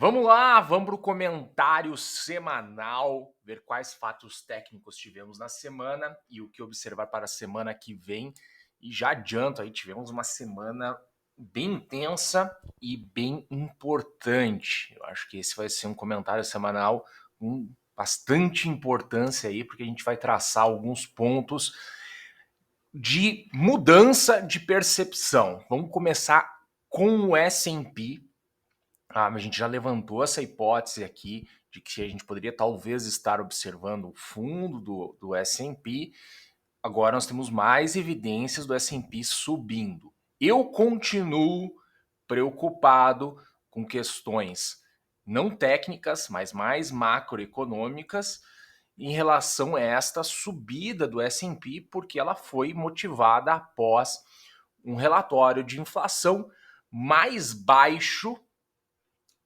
Vamos lá, vamos para o comentário semanal, ver quais fatos técnicos tivemos na semana e o que observar para a semana que vem. E já adianto aí, tivemos uma semana bem intensa e bem importante. Eu acho que esse vai ser um comentário semanal com bastante importância aí, porque a gente vai traçar alguns pontos de mudança de percepção. Vamos começar com o S&P. A gente já levantou essa hipótese aqui de que a gente poderia talvez estar observando o fundo do S&P. Agora nós temos mais evidências do S&P subindo. Eu continuo preocupado com questões não técnicas, mas mais macroeconômicas em relação a esta subida do S&P, porque ela foi motivada após um relatório de inflação mais baixo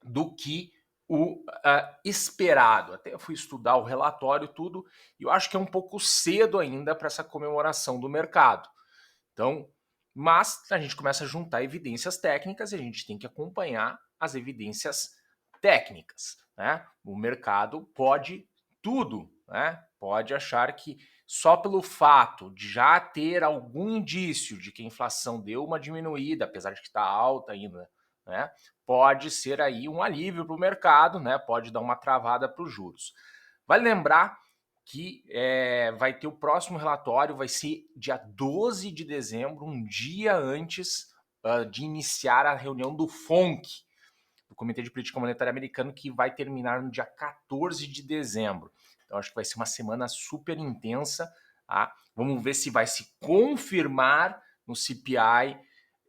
do que o esperado. Até eu fui estudar o relatório tudo e eu acho que é um pouco cedo ainda para essa comemoração do mercado. Então, mas a gente começa a juntar evidências técnicas e a gente tem que acompanhar as evidências técnicas, né? O mercado pode tudo, né? Pode achar que só pelo fato de já ter algum indício de que a inflação deu uma diminuída, apesar de que está alta ainda, né? Pode ser aí um alívio para o mercado, né? Pode dar uma travada para os juros. Vale lembrar que vai ter o próximo relatório, vai ser dia 12 de dezembro, um dia antes de iniciar a reunião do FONC, do Comitê de Política Monetária Americano, que vai terminar no dia 14 de dezembro. Então, acho que vai ser uma semana super intensa. Tá? Vamos ver se vai se confirmar no CPI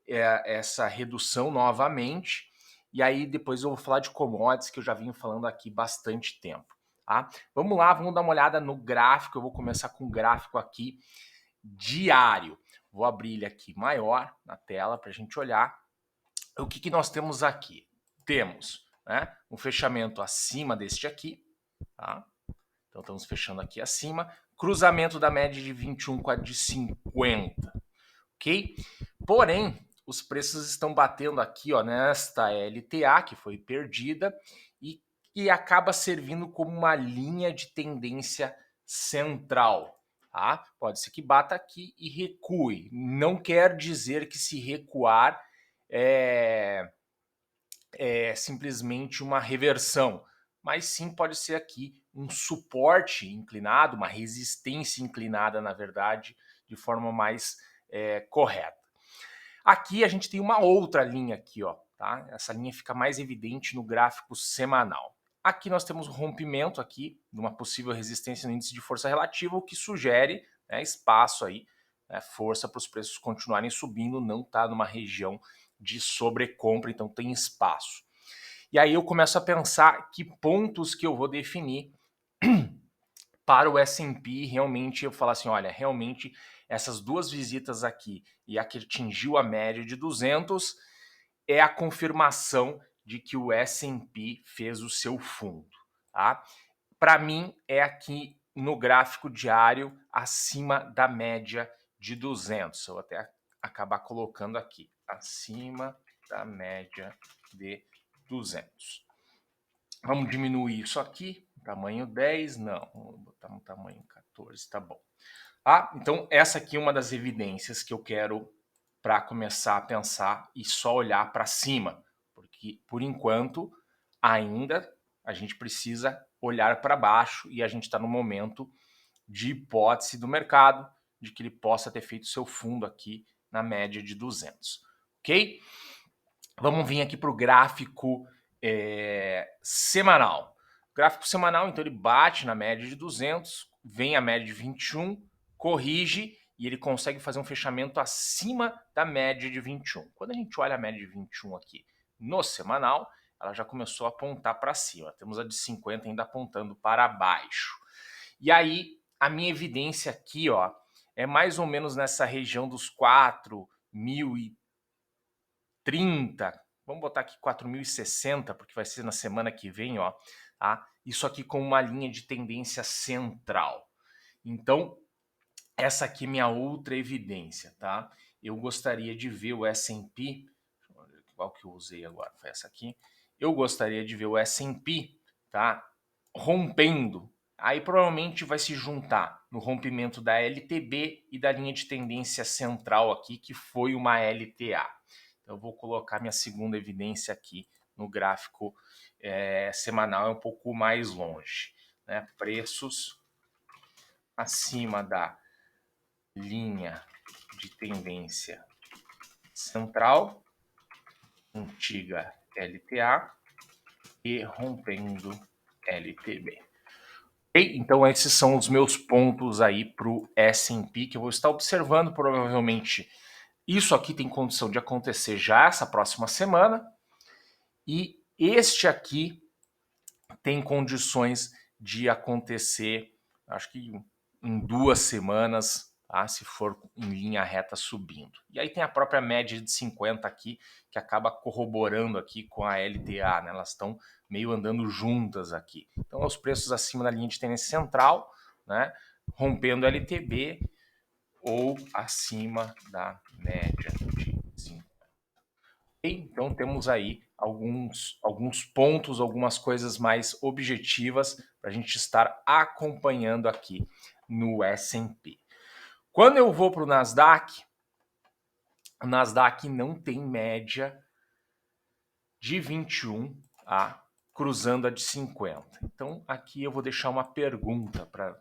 essa redução novamente. E aí, depois eu vou falar de commodities, que eu já venho falando aqui bastante tempo. Tá? Vamos lá, vamos dar uma olhada no gráfico. Eu vou começar com o gráfico aqui diário. Vou abrir ele aqui maior na tela para a gente olhar. O que nós temos aqui? Temos um fechamento acima deste aqui, tá? Então estamos fechando aqui acima. Cruzamento da média de 21 com a de 50, ok? Porém, os preços estão batendo aqui, ó, nesta LTA que foi perdida e acaba servindo como uma linha de tendência central. Tá? Pode ser que bata aqui e recue. Não quer dizer que se recuar é simplesmente uma reversão, mas sim pode ser aqui um suporte inclinado, uma resistência inclinada, na verdade, de forma mais correta. Aqui a gente tem uma outra linha aqui, ó, tá? Essa linha fica mais evidente no gráfico semanal. Aqui nós temos um rompimento aqui de uma possível resistência no índice de força relativa, o que sugere espaço aí, força para os preços continuarem subindo, não está numa região de sobrecompra, então tem espaço. E aí eu começo a pensar que pontos que eu vou definir para o S&P realmente eu falar assim, olha, realmente essas duas visitas aqui e a que atingiu a média de 200 é a confirmação de que o S&P fez o seu fundo, tá? Para mim é aqui no gráfico diário acima da média de 200. Eu vou até acabar colocando aqui, acima da média de 200. Vamos diminuir isso aqui, tamanho 10, não, vamos botar um tamanho 14, tá bom. Então essa aqui é uma das evidências que eu quero para começar a pensar e só olhar para cima, porque por enquanto ainda a gente precisa olhar para baixo e a gente está no momento de hipótese do mercado de que ele possa ter feito seu fundo aqui na média de 200, ok? Vamos vir aqui para o gráfico semanal. O gráfico semanal, então, ele bate na média de 200, vem a média de 21, corrige e ele consegue fazer um fechamento acima da média de 21. Quando a gente olha a média de 21 aqui no semanal, ela já começou a apontar para cima. Temos a de 50 ainda apontando para baixo. E aí, a minha evidência aqui, ó, é mais ou menos nessa região dos 4.030, vamos botar aqui 4.060, porque vai ser na semana que vem, ó, tá? Isso aqui com uma linha de tendência central. Então, essa aqui é minha outra evidência, tá? Eu gostaria de ver o S&P, qual que eu usei agora? Foi essa aqui. eu gostaria de ver o S&P, tá, rompendo. Aí provavelmente vai se juntar no rompimento da LTB e da linha de tendência central aqui, que foi uma LTA. Então eu vou colocar minha segunda evidência aqui no gráfico semanal, é um pouco mais longe, né? Preços acima da linha de tendência central, antiga LTA, e rompendo LTB. Okay? Então esses são os meus pontos aí para o S&P, que eu vou estar observando. Provavelmente isso aqui tem condição de acontecer já essa próxima semana, e este aqui tem condições de acontecer, acho que em 2 semanas, tá? Se for em linha reta subindo. E aí tem a própria média de 50 aqui, que acaba corroborando aqui com a LTA, né? Elas estão meio andando juntas aqui. Então, os preços acima da linha de tendência central, né? Rompendo LTB ou acima da média de 50. Então temos aí alguns pontos, algumas coisas mais objetivas para a gente estar acompanhando aqui no S&P. Quando eu vou para o Nasdaq não tem média de 21, tá? Cruzando a de 50. Então aqui eu vou deixar uma pergunta para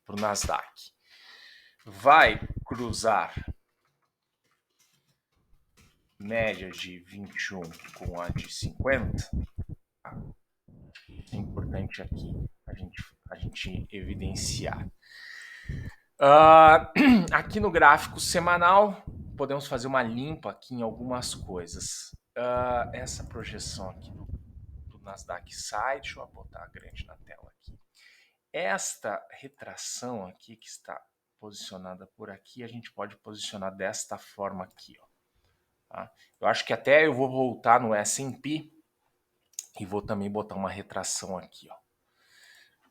o Nasdaq. Vai cruzar média de 21 com a de 50? É importante aqui a gente evidenciar. Aqui no gráfico semanal, podemos fazer uma limpa aqui em algumas coisas. Essa projeção aqui do Nasdaq Site, deixa eu botar grande na tela aqui. Esta retração aqui que está posicionada por aqui, a gente pode posicionar desta forma aqui, ó. Tá? Eu acho que até eu vou voltar no S&P e vou também botar uma retração aqui, ó.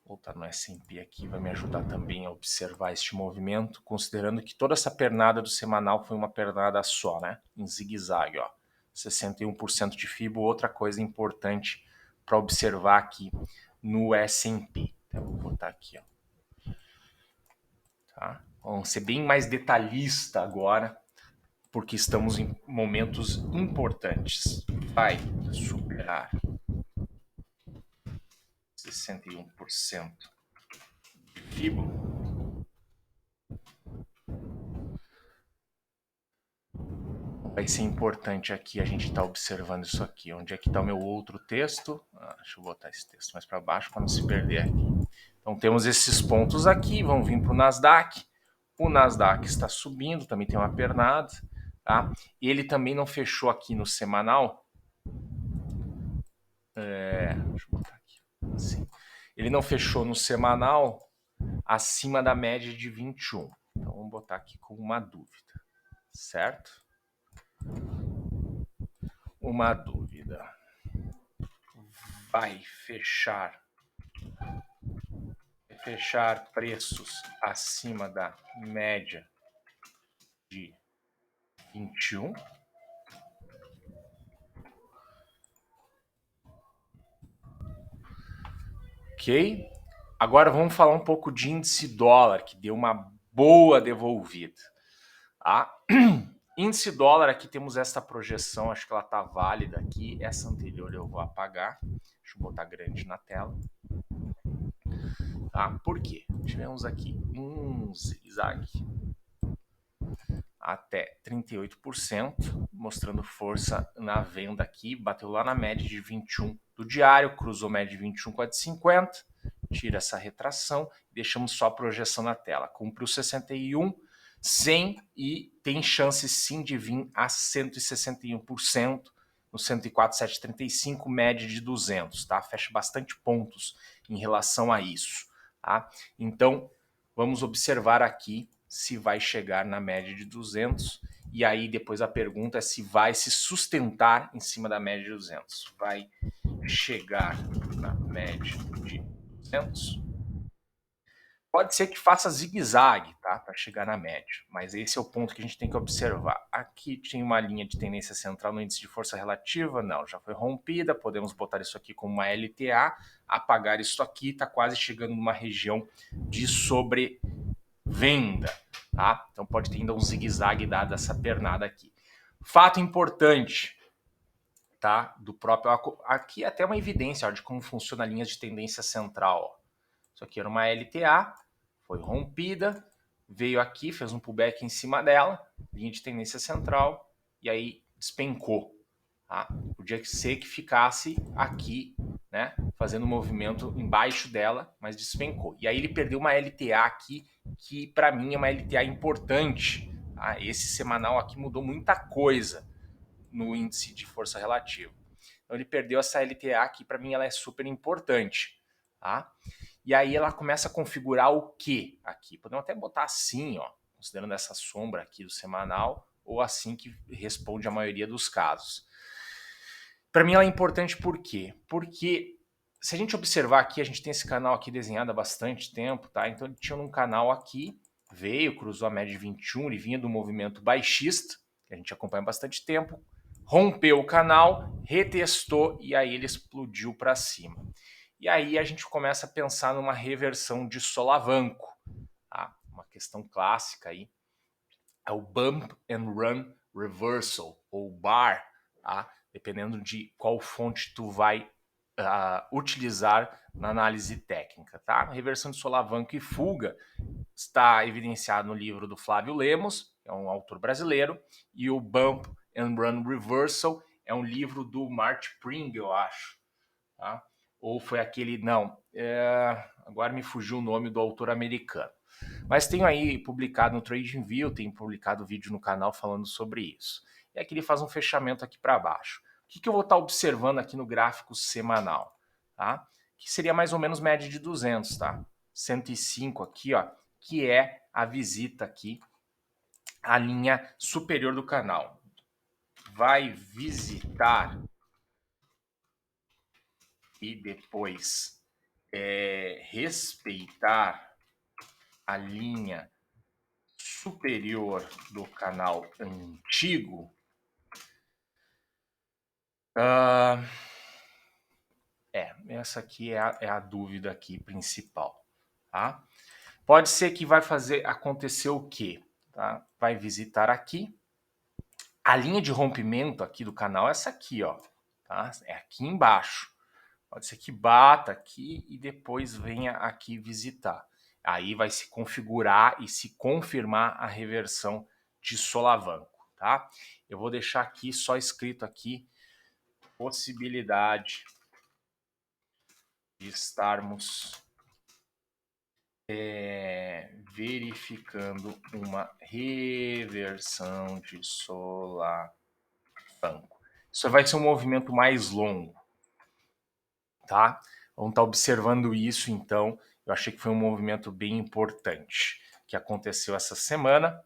Voltar no S&P aqui vai me ajudar também a observar este movimento, considerando que toda essa pernada do semanal foi uma pernada só, né? Em zigue-zague, ó. 61% de FIBO, outra coisa importante para observar aqui no S&P. Então, eu vou botar aqui, ó. Tá? Vamos ser bem mais detalhista agora, porque estamos em momentos importantes. Vai superar 61% de FIBO. Vai ser importante aqui a gente estar observando isso aqui. Onde é que está o meu outro texto? Deixa eu botar esse texto mais para baixo para não se perder aqui. Então temos esses pontos aqui, vamos vir para o Nasdaq. O Nasdaq está subindo, também tem uma pernada. Tá? Ele também não fechou aqui no semanal. Deixa eu botar aqui. Assim. Ele não fechou no semanal acima da média de 21. Então vamos botar aqui com uma dúvida, certo? Uma dúvida. Vai fechar preços acima da média de 21? Ok? Agora vamos falar um pouco de índice dólar, que deu uma boa devolvida. Tá? Índice dólar, aqui temos essa projeção, acho que ela está válida aqui. Essa anterior eu vou apagar. Deixa eu botar grande na tela. Tá? Por quê? Tivemos aqui um zigue-zague até 38%, mostrando força na venda aqui. Bateu lá na média de 21 do diário, cruzou média de 21 com a de 50. Tira essa retração, deixamos só a projeção na tela. Cumpriu 61, 100 e tem chance sim de vir a 161%, no 104,735, média de 200, tá? Fecha bastante pontos em relação a isso, tá? Então, vamos observar aqui se vai chegar na média de 200, e aí depois a pergunta é se vai se sustentar em cima da média de 200. Vai chegar na média de 200? Pode ser que faça zigue-zague, tá? Para chegar na média, mas esse é o ponto que a gente tem que observar. Aqui tinha uma linha de tendência central no índice de força relativa, não, já foi rompida, podemos botar isso aqui como uma LTA, apagar isso aqui, está quase chegando numa região de sobrevenda, tá? Então pode ter ainda um zigue-zague dada essa pernada aqui. Fato importante, tá? Do próprio, aqui é até uma evidência ó, de como funciona a linha de tendência central, ó. Isso aqui era uma LTA, foi rompida, veio aqui, fez um pullback em cima dela, linha de tendência central, e aí despencou. Tá? Podia ser que ficasse aqui, né, fazendo um movimento embaixo dela, mas despencou. E aí ele perdeu uma LTA aqui, que para mim é uma LTA importante. Tá? Esse semanal aqui mudou muita coisa no índice de força relativa. Então ele perdeu essa LTA que para mim ela é super importante, tá? E aí ela começa a configurar o que aqui? Podemos até botar assim, ó, considerando essa sombra aqui do semanal, ou assim que responde a maioria dos casos. Para mim ela é importante por quê? Porque se a gente observar aqui, a gente tem esse canal aqui desenhado há bastante tempo, tá? Então ele tinha um canal aqui, veio, cruzou a média de 21, ele vinha do movimento baixista, que a gente acompanha há bastante tempo, rompeu o canal, retestou e aí ele explodiu para cima. E aí a gente começa a pensar numa reversão de solavanco, tá? Uma questão clássica aí é o Bump and Run Reversal, ou BAR, tá? Dependendo de qual fonte tu vai utilizar na análise técnica, tá? A reversão de solavanco e fuga está evidenciado no livro do Flávio Lemos, que é um autor brasileiro, e o Bump and Run Reversal é um livro do Mart Pring, eu acho, tá? Ou foi aquele, não, agora me fugiu o nome do autor americano. Mas tenho aí publicado no TradingView, tenho publicado vídeo no canal falando sobre isso. E aqui ele faz um fechamento aqui para baixo. O que eu vou estar observando aqui no gráfico semanal? Tá? Que seria mais ou menos média de 200, tá? 105 aqui, ó, que é a visita aqui à linha superior do canal. Vai visitar e depois respeitar a linha superior do canal antigo, essa aqui é a dúvida aqui principal, tá? Pode ser que vai acontecer o quê? Tá? Vai visitar aqui, a linha de rompimento aqui do canal é essa aqui, ó, tá? É aqui embaixo. Pode ser que bata aqui e depois venha aqui visitar. Aí vai se configurar e se confirmar a reversão de solavanco, tá? Eu vou deixar aqui só escrito aqui possibilidade de estarmos verificando uma reversão de solavanco. Isso vai ser um movimento mais longo, tá? Vamos estar observando isso, então. Eu achei que foi um movimento bem importante que aconteceu essa semana.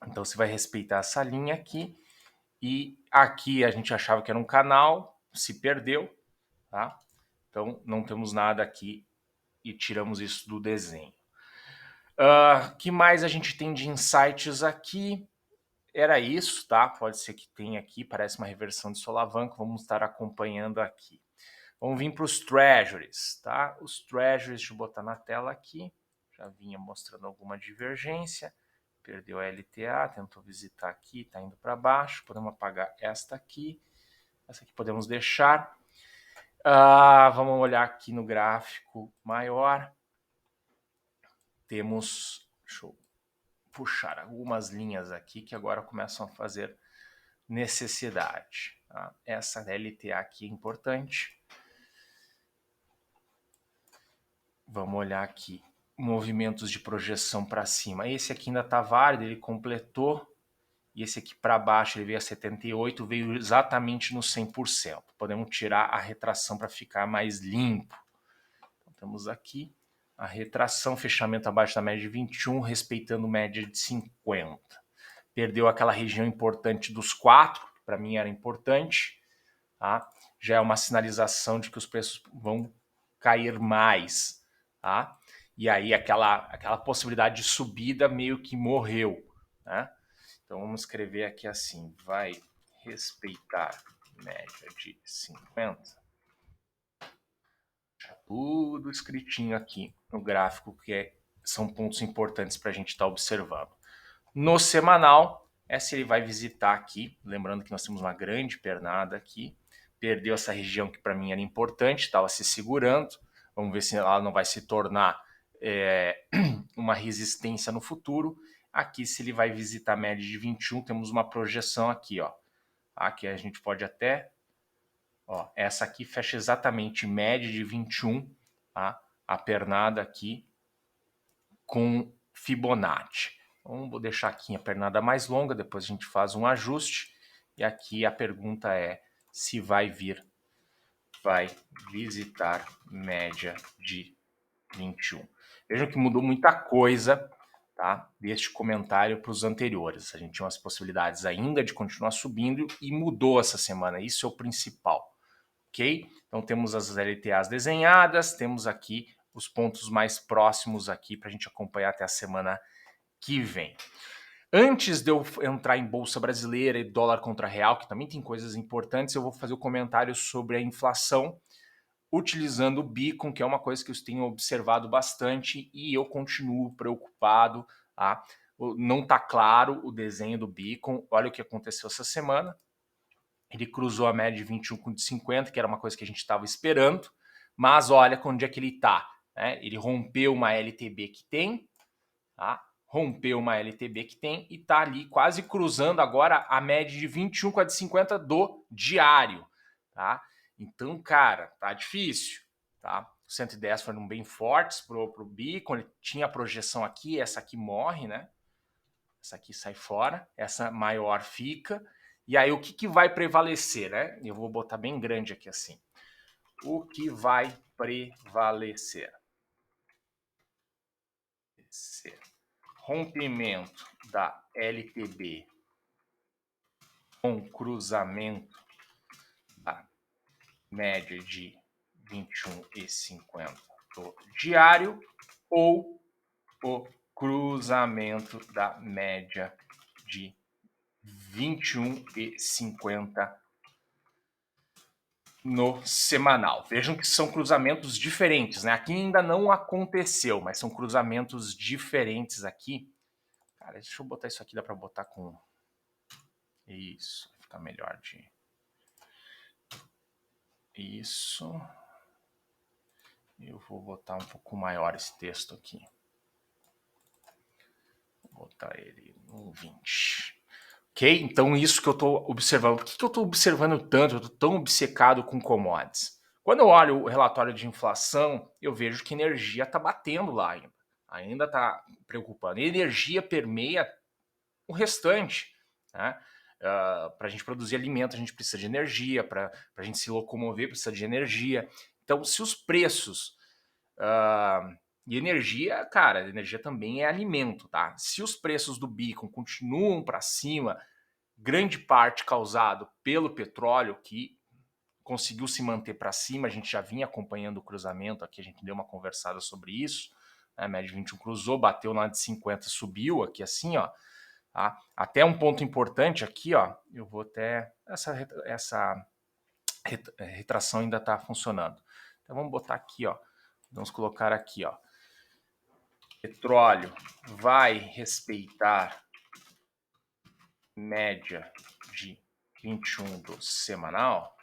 Então você vai respeitar essa linha aqui. E aqui a gente achava que era um canal, se perdeu, tá? Então não temos nada aqui e tiramos isso do desenho. Que mais a gente tem de insights aqui? Era isso, tá? Pode ser que tenha aqui, parece uma reversão de solavanco, vamos estar acompanhando aqui. Vamos vir para os Treasuries, tá? Os Treasuries, deixa eu botar na tela aqui, já vinha mostrando alguma divergência, perdeu a LTA, tentou visitar aqui, tá indo para baixo, podemos apagar esta aqui podemos deixar. Vamos olhar aqui no gráfico maior, temos, deixa eu puxar algumas linhas aqui que agora começam a fazer necessidade. Tá? Essa LTA aqui é importante. Vamos olhar aqui, movimentos de projeção para cima. Esse aqui ainda está válido, ele completou. E esse aqui para baixo, ele veio a 78, veio exatamente no 100%. Podemos tirar a retração para ficar mais limpo. Então, temos aqui a retração, fechamento abaixo da média de 21, respeitando média de 50. Perdeu aquela região importante dos 4, que para mim era importante. Tá? Já é uma sinalização de que os preços vão cair mais. Tá? e aí aquela possibilidade de subida meio que morreu, né? Então vamos escrever aqui assim, vai respeitar média de 50. Tudo escritinho aqui no gráfico, são pontos importantes para a gente estar observando. No semanal, se ele vai visitar aqui, lembrando que nós temos uma grande pernada aqui, perdeu essa região que para mim era importante, estava se segurando, vamos ver se ela não vai se tornar uma resistência no futuro. Aqui, se ele vai visitar a média de 21, temos uma projeção aqui, ó. Aqui a gente pode até, ó, essa aqui fecha exatamente média de 21, tá? A pernada aqui com Fibonacci. Então, vou deixar aqui a pernada mais longa, depois a gente faz um ajuste. E aqui a pergunta é se vai visitar média de 21. Vejam que mudou muita coisa, tá? Deste comentário para os anteriores. A gente tinha umas possibilidades ainda de continuar subindo e mudou essa semana. Isso é o principal, ok? Então temos as LTAs desenhadas, temos aqui os pontos mais próximos aqui para a gente acompanhar até a semana que vem. Antes de eu entrar em Bolsa Brasileira e dólar contra real, que também tem coisas importantes, eu vou fazer o comentário sobre a inflação, utilizando o Beacon, que é uma coisa que eu tenho observado bastante e eu continuo preocupado. Tá? Não está claro o desenho do Beacon. Olha o que aconteceu essa semana. Ele cruzou a média de 21 com de 50, que era uma coisa que a gente estava esperando. Mas olha onde é que ele está. Né? Ele rompeu uma LTB que tem, tá? Rompeu uma LTB que tem e está ali quase cruzando agora a média de 21 com a de 50 do diário. Tá? Então, cara, tá difícil. Tá? 110 foram bem fortes pro Beacon, ele tinha a projeção aqui, essa aqui morre, né? Essa aqui sai fora, essa maior fica. E aí, o que vai prevalecer, né? Eu vou botar bem grande aqui assim. O que vai prevalecer? Rompimento da LTB com cruzamento da média de 21,50 do diário ou o cruzamento da média de 21,50 no semanal. Vejam que são cruzamentos diferentes, né? Aqui ainda não aconteceu, mas são cruzamentos diferentes aqui. Cara, deixa eu botar isso aqui, dá para botar com isso, fica melhor de isso. Eu vou botar um pouco maior esse texto aqui. Vou botar ele no 20. Ok? Então, isso que eu estou observando. Por que eu estou observando tanto? Eu estou tão obcecado com commodities. Quando eu olho o relatório de inflação, eu vejo que energia está batendo lá ainda. Ainda está preocupando. E energia permeia o restante. Né? Para a gente produzir alimento, a gente precisa de energia. Para a gente se locomover, precisa de energia. Então, se os preços... e energia, cara, energia também é alimento, tá? Se os preços do Beacon continuam para cima, grande parte causado pelo petróleo, que conseguiu se manter para cima, a gente já vinha acompanhando o cruzamento aqui, a gente deu uma conversada sobre isso, né? A média de 21 cruzou, bateu na de 50, subiu aqui assim, ó. Tá? Até um ponto importante aqui, ó, eu vou até... Essa retração ainda está funcionando. Então vamos botar aqui, ó. Vamos colocar aqui, ó. Petróleo vai respeitar média de 21 do semanal.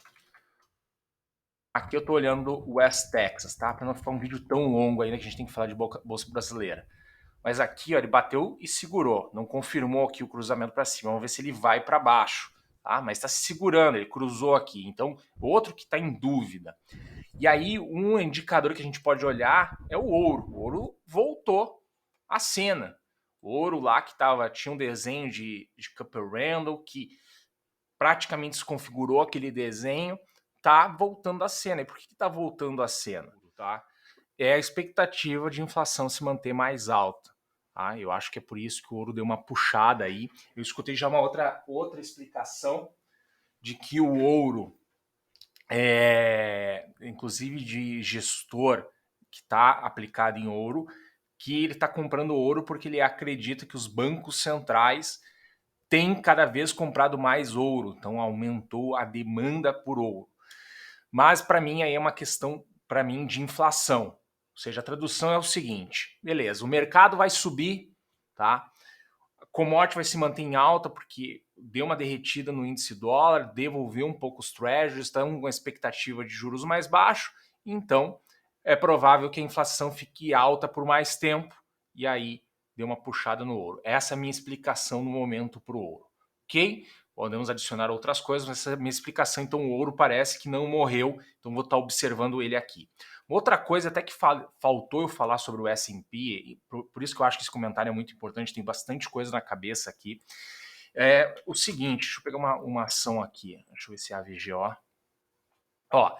Aqui eu estou olhando o West Texas, tá? Para não ficar um vídeo tão longo ainda que a gente tem que falar de bolsa brasileira. Mas aqui, ó, ele bateu e segurou. Não confirmou aqui o cruzamento para cima. Vamos ver se ele vai para baixo, tá? Mas está se segurando, ele cruzou aqui. Então, outro que está em dúvida. E aí, um indicador que a gente pode olhar é o ouro. O ouro voltou à cena. O ouro lá que tinha um desenho de Copper Randall que praticamente desconfigurou aquele desenho, tá voltando à cena. E por que tá voltando à cena? Tá? É a expectativa de inflação se manter mais alta. Tá? Eu acho que é por isso que o ouro deu uma puxada aí. Eu escutei já uma outra explicação de que o ouro, inclusive de gestor que está aplicado em ouro, que ele está comprando ouro porque ele acredita que os bancos centrais têm cada vez comprado mais ouro, então aumentou a demanda por ouro. Mas para mim aí é uma questão para mim de inflação. Ou seja, a tradução é o seguinte: beleza, o mercado vai subir, tá? A commodity vai se manter em alta porque deu uma derretida no índice dólar, devolveu um pouco os treasuries, estão com a expectativa de juros mais baixo, então é provável que a inflação fique alta por mais tempo e aí deu uma puxada no ouro. Essa é a minha explicação no momento para o ouro, ok? Podemos adicionar outras coisas, mas essa é a minha explicação. Então o ouro parece que não morreu, então vou estar observando ele aqui. Outra coisa até que faltou eu falar sobre o S&P, e por isso que eu acho que esse comentário é muito importante, tem bastante coisa na cabeça aqui. É o seguinte, deixa eu pegar uma ação aqui, deixa eu ver se é a VGO. Ó,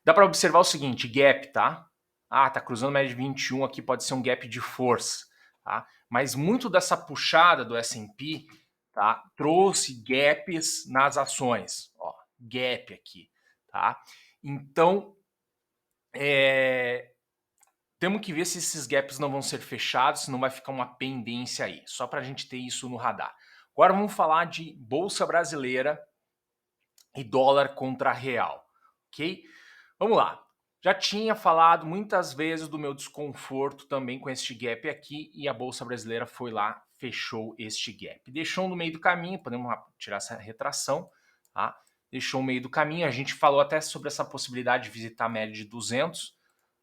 dá para observar o seguinte, gap, tá? Ah, tá cruzando média de 21 aqui, pode ser um gap de força, tá? Mas muito dessa puxada do S&P, tá, trouxe gaps nas ações, ó, gap aqui, tá? Então, temos que ver se esses gaps não vão ser fechados, se não vai ficar uma pendência aí, só para a gente ter isso no radar. Agora vamos falar de Bolsa Brasileira e dólar contra real, ok? Vamos lá. Já tinha falado muitas vezes do meu desconforto também com este gap aqui e a Bolsa Brasileira foi lá, fechou este gap. Deixou no meio do caminho, podemos tirar essa retração, tá? Deixou no meio do caminho, a gente falou até sobre essa possibilidade de visitar a média de 200,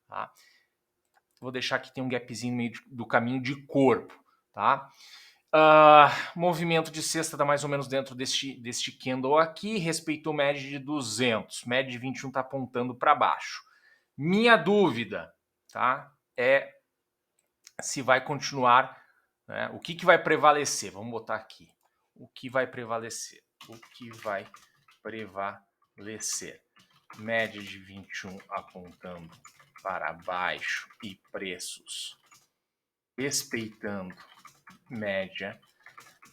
tá? Vou deixar aqui, tem um gapzinho no meio do caminho de corpo, tá? Movimento de sexta está mais ou menos dentro deste candle aqui, respeitou média de 200, média de 21 está apontando para baixo. Minha dúvida, tá, é se vai continuar, né, o que vai prevalecer, vamos botar aqui, o que vai prevalecer, média de 21 apontando para baixo e preços respeitando média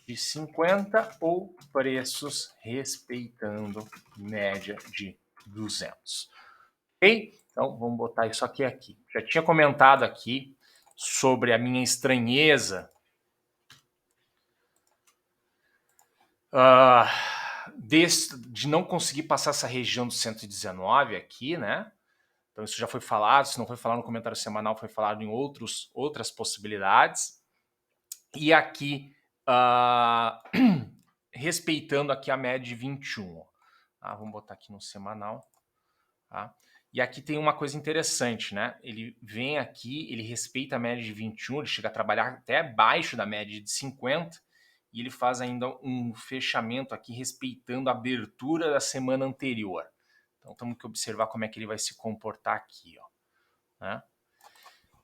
de 50 ou preços respeitando média de 200. Ok? Então vamos botar isso aqui. Já tinha comentado aqui sobre a minha estranheza de não conseguir passar essa região do 119 aqui, né? Então isso já foi falado, se não foi falado no comentário semanal, foi falado em outras possibilidades. E aqui, respeitando aqui a média de 21. Tá? Vamos botar aqui no semanal. Tá? E aqui tem uma coisa interessante, né? Ele vem aqui, ele respeita a média de 21, ele chega a trabalhar até abaixo da média de 50, e ele faz ainda um fechamento aqui respeitando a abertura da semana anterior. Então temos que observar como é que ele vai se comportar aqui, ó. Né?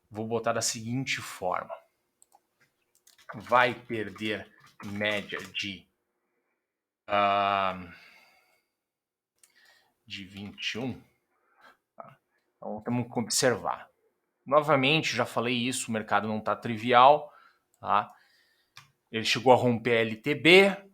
Vou botar da seguinte forma. Vai perder média de 21. Tá? Então temos que observar. Novamente, já falei isso, o mercado não está trivial. Tá? Ele chegou a romper a LTB,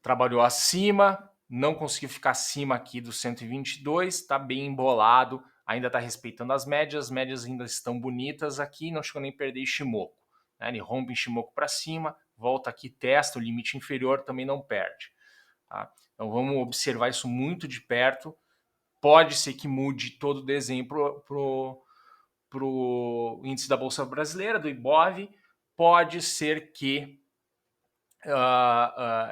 trabalhou acima, não conseguiu ficar acima aqui do 122, está bem embolado, ainda está respeitando as médias ainda estão bonitas aqui, não chegou nem a perder Ishimoku. Né? Ele rompe Ishimoku para cima, volta aqui, testa o limite inferior, também não perde. Tá? Então vamos observar isso muito de perto. Pode ser que mude todo o desenho para o índice da Bolsa Brasileira, do IBOV, pode ser que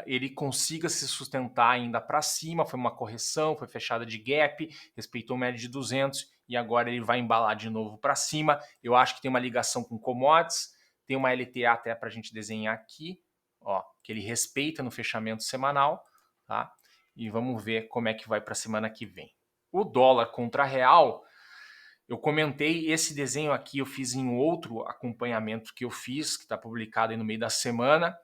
ele consiga se sustentar ainda para cima, foi uma correção, foi fechada de gap, respeitou o médio de 200 e agora ele vai embalar de novo para cima. Eu acho que tem uma ligação com commodities, tem uma LTA até para a gente desenhar aqui, ó, que ele respeita no fechamento semanal, tá? E vamos ver como é que vai para a semana que vem. O dólar contra real, eu comentei esse desenho aqui, eu fiz em outro acompanhamento que eu fiz, que está publicado aí no meio da semana.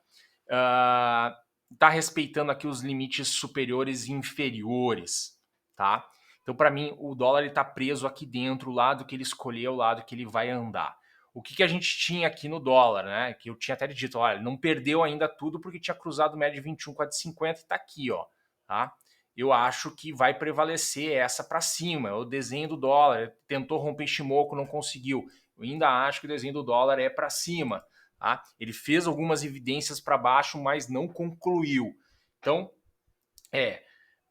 Está respeitando aqui os limites superiores e inferiores, tá? Então, para mim, o dólar está preso aqui dentro, o lado que ele escolheu, o lado que ele vai andar. O que a gente tinha aqui no dólar, né? Que eu tinha até dito, olha, não perdeu ainda tudo porque tinha cruzado média de 21 com a de 50 e está aqui, ó, tá? eu acho que vai prevalecer essa para cima. É o desenho do dólar. Tentou romper Shimoku, não conseguiu. Eu ainda acho que o desenho do dólar é para cima. Tá? Ele fez algumas evidências para baixo, mas não concluiu. Então,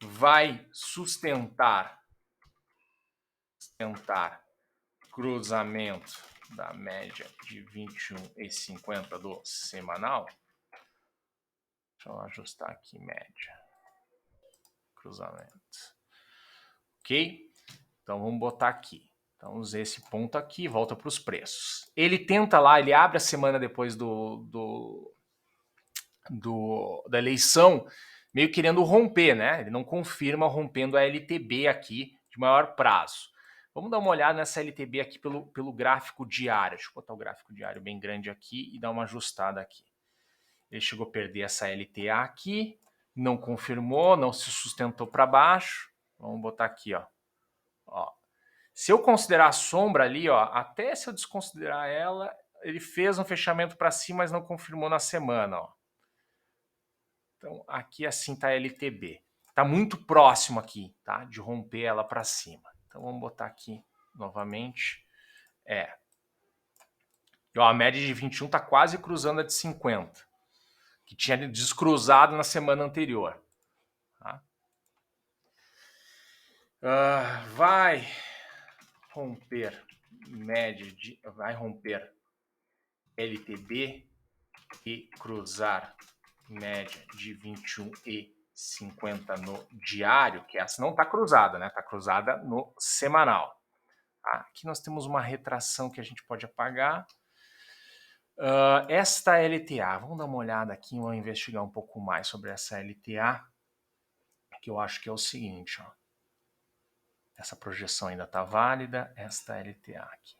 vai sustentar cruzamento da média de 21,50 do semanal. Deixa eu ajustar aqui, média. Cruzamento. Ok? Então, vamos botar aqui. Então, usei esse ponto aqui, volta para os preços. Ele tenta lá, ele abre a semana depois da eleição, meio querendo romper, né? Ele não confirma rompendo a LTB aqui de maior prazo. Vamos dar uma olhada nessa LTB aqui pelo gráfico diário. Deixa eu botar o gráfico diário bem grande aqui e dar uma ajustada aqui. Ele chegou a perder essa LTA aqui, não confirmou, não se sustentou para baixo. Vamos botar aqui, ó. Se eu considerar a sombra ali, ó, até se eu desconsiderar ela, ele fez um fechamento para cima, mas não confirmou na semana, ó. Então, aqui assim está a LTB. Está muito próximo aqui, tá? De romper ela para cima. Então, vamos botar aqui novamente. E, ó, a média de 21 está quase cruzando a de 50, que tinha descruzado na semana anterior. Tá? Vai romper vai romper LTB e cruzar média de 21,50 no diário, que essa não está cruzada, né? Está cruzada no semanal. Aqui nós temos uma retração que a gente pode apagar. Esta LTA, vamos dar uma olhada aqui, vamos investigar um pouco mais sobre essa LTA, que eu acho que é o seguinte, ó. Essa projeção ainda está válida, esta LTA aqui.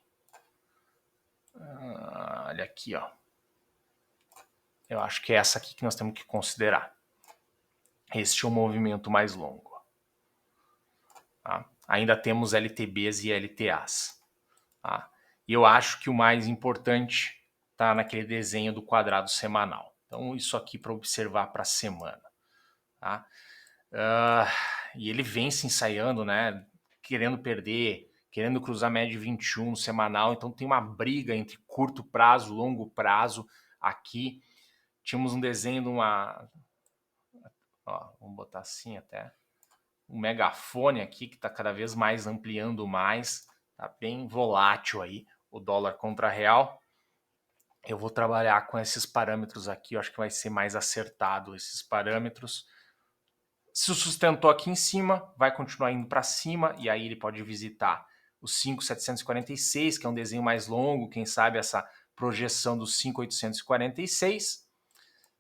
Olha aqui, ó. Eu acho que é essa aqui que nós temos que considerar. Este é o movimento mais longo. Tá? Ainda temos LTBs e LTAs. Tá? E eu acho que o mais importante está naquele desenho do quadrado semanal. Então, isso aqui para observar para a semana. Tá? E ele vem se ensaiando, né? Querendo perder, querendo cruzar a média de 21 no semanal. Então, tem uma briga entre curto prazo, longo prazo aqui. Tínhamos um desenho de uma... Ó, vamos botar assim até. Um megafone aqui que está cada vez mais ampliando mais. Tá bem volátil aí o dólar contra real. Eu vou trabalhar com esses parâmetros aqui. Eu acho que vai ser mais acertado esses parâmetros. Se sustentou aqui em cima, vai continuar indo para cima. E aí ele pode visitar o 5.746, que é um desenho mais longo. Quem sabe essa projeção do 5.846.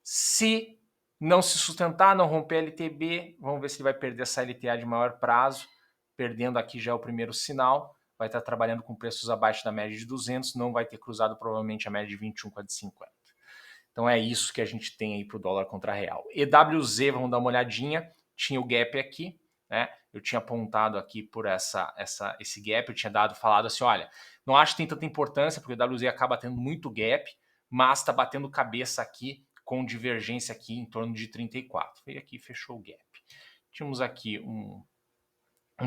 Se não se sustentar, não romper LTB, vamos ver se ele vai perder essa LTA de maior prazo. Perdendo aqui já é o primeiro sinal. Vai estar trabalhando com preços abaixo da média de 200, não vai ter cruzado provavelmente a média de 21 com a de 50. Então é isso que a gente tem aí para o dólar contra real. EWZ, vamos dar uma olhadinha. Tinha o gap aqui, né? Eu tinha apontado aqui por esse gap, eu tinha falado assim, olha, não acho que tem tanta importância, porque o EWZ acaba tendo muito gap, mas está batendo cabeça aqui com divergência aqui em torno de 34. Veio aqui e fechou o gap. Tínhamos aqui um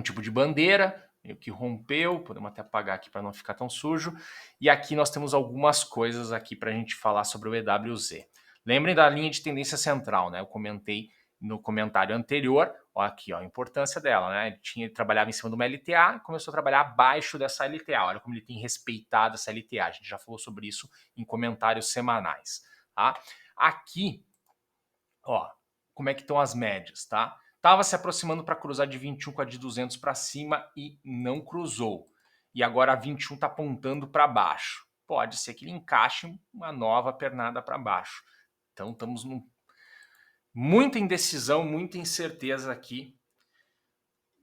tipo de bandeira, meio que rompeu, podemos até apagar aqui para não ficar tão sujo. E aqui nós temos algumas coisas aqui para a gente falar sobre o EWZ. Lembrem da linha de tendência central, né? Eu comentei no comentário anterior, ó, aqui ó, a importância dela, né? Ele trabalhava em cima de uma LTA e começou a trabalhar abaixo dessa LTA. Olha como ele tem respeitado essa LTA. A gente já falou sobre isso em comentários semanais. Tá? Aqui, ó, como é que estão as médias, tá? Estava se aproximando para cruzar de 21 com a de 200 para cima e não cruzou. E agora a 21 está apontando para baixo. Pode ser que ele encaixe uma nova pernada para baixo. Então estamos muita indecisão, muita incerteza aqui.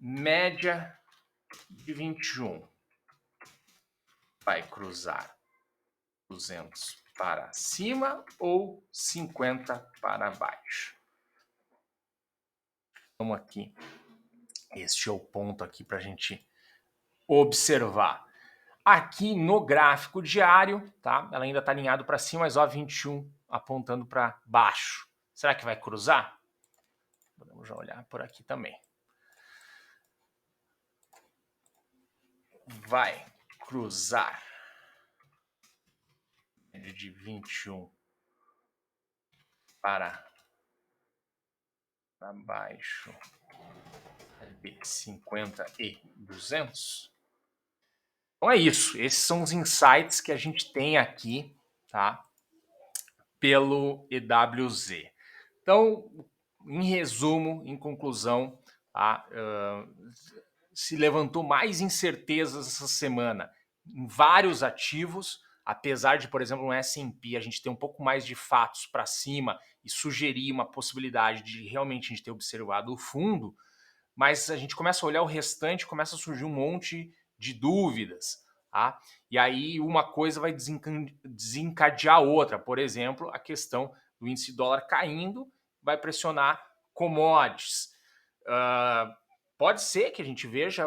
Média de 21 vai cruzar 200 para cima ou 50 para baixo. Vamos aqui. Este é o ponto aqui para a gente observar. Aqui no gráfico diário, tá? Ela ainda está alinhado para cima, mas ó, 21 apontando para baixo. Será que vai cruzar? Podemos já olhar por aqui também. Vai cruzar de 21 para baixo de 50 e 200. Então é isso. Esses são os insights que a gente tem aqui, tá? Pelo EWZ. Então, em resumo, em conclusão, tá? Se levantou mais incertezas essa semana em vários ativos, apesar de, por exemplo, no S&P a gente ter um pouco mais de fatos para cima e sugerir uma possibilidade de realmente a gente ter observado o fundo, mas a gente começa a olhar o restante, começa a surgir um monte de dúvidas, tá? E aí uma coisa vai desencadear a outra. Por exemplo, a questão do índice dólar caindo vai pressionar commodities. Pode ser que a gente veja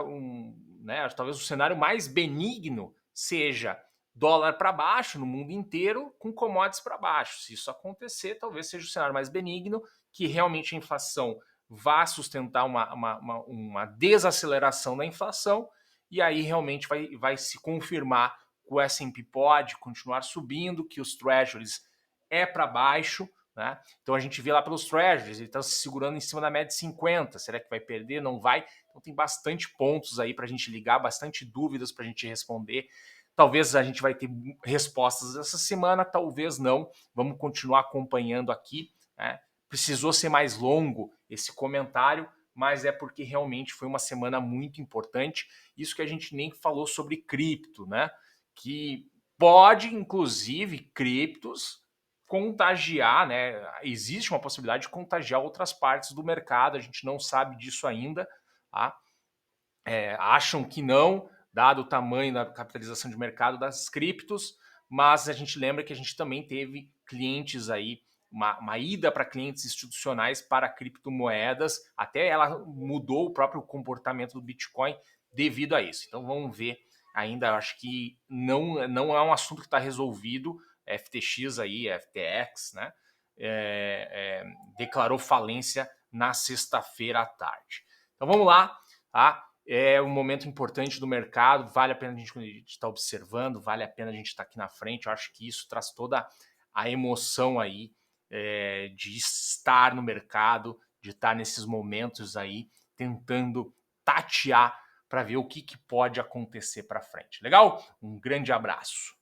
talvez o cenário mais benigno seja dólar para baixo no mundo inteiro, com commodities para baixo. Se isso acontecer, talvez seja o cenário mais benigno, que realmente a inflação vá sustentar uma desaceleração da inflação, e aí realmente vai se confirmar que o S&P pode continuar subindo, que os treasuries é para baixo, né? Então a gente vê lá pelos treasuries, ele está se segurando em cima da média de 50. Será que vai perder? Não vai? Então tem bastante pontos aí para a gente ligar, bastante dúvidas para a gente responder. Talvez a gente vai ter respostas essa semana, talvez não. Vamos continuar acompanhando aqui, né? Precisou ser mais longo esse comentário, mas é porque realmente foi uma semana muito importante. Isso que a gente nem falou sobre cripto, né? Que pode, inclusive, criptos contagiar, né? Existe uma possibilidade de contagiar outras partes do mercado, a gente não sabe disso ainda, tá? Acham que não, dado o tamanho da capitalização de mercado das criptos, mas a gente lembra que a gente também teve clientes aí, uma ida para clientes institucionais para criptomoedas, até ela mudou o próprio comportamento do Bitcoin devido a isso. Então vamos ver ainda, acho que não é um assunto que está resolvido. FTX aí, FTX, né? Declarou falência na sexta-feira à tarde. Então vamos lá, tá? É um momento importante do mercado, vale a pena a gente estar observando, vale a pena a gente estar aqui na frente. Eu acho que isso traz toda a emoção aí de estar no mercado, de estar nesses momentos aí, tentando tatear para ver o que pode acontecer para frente. Legal? Um grande abraço.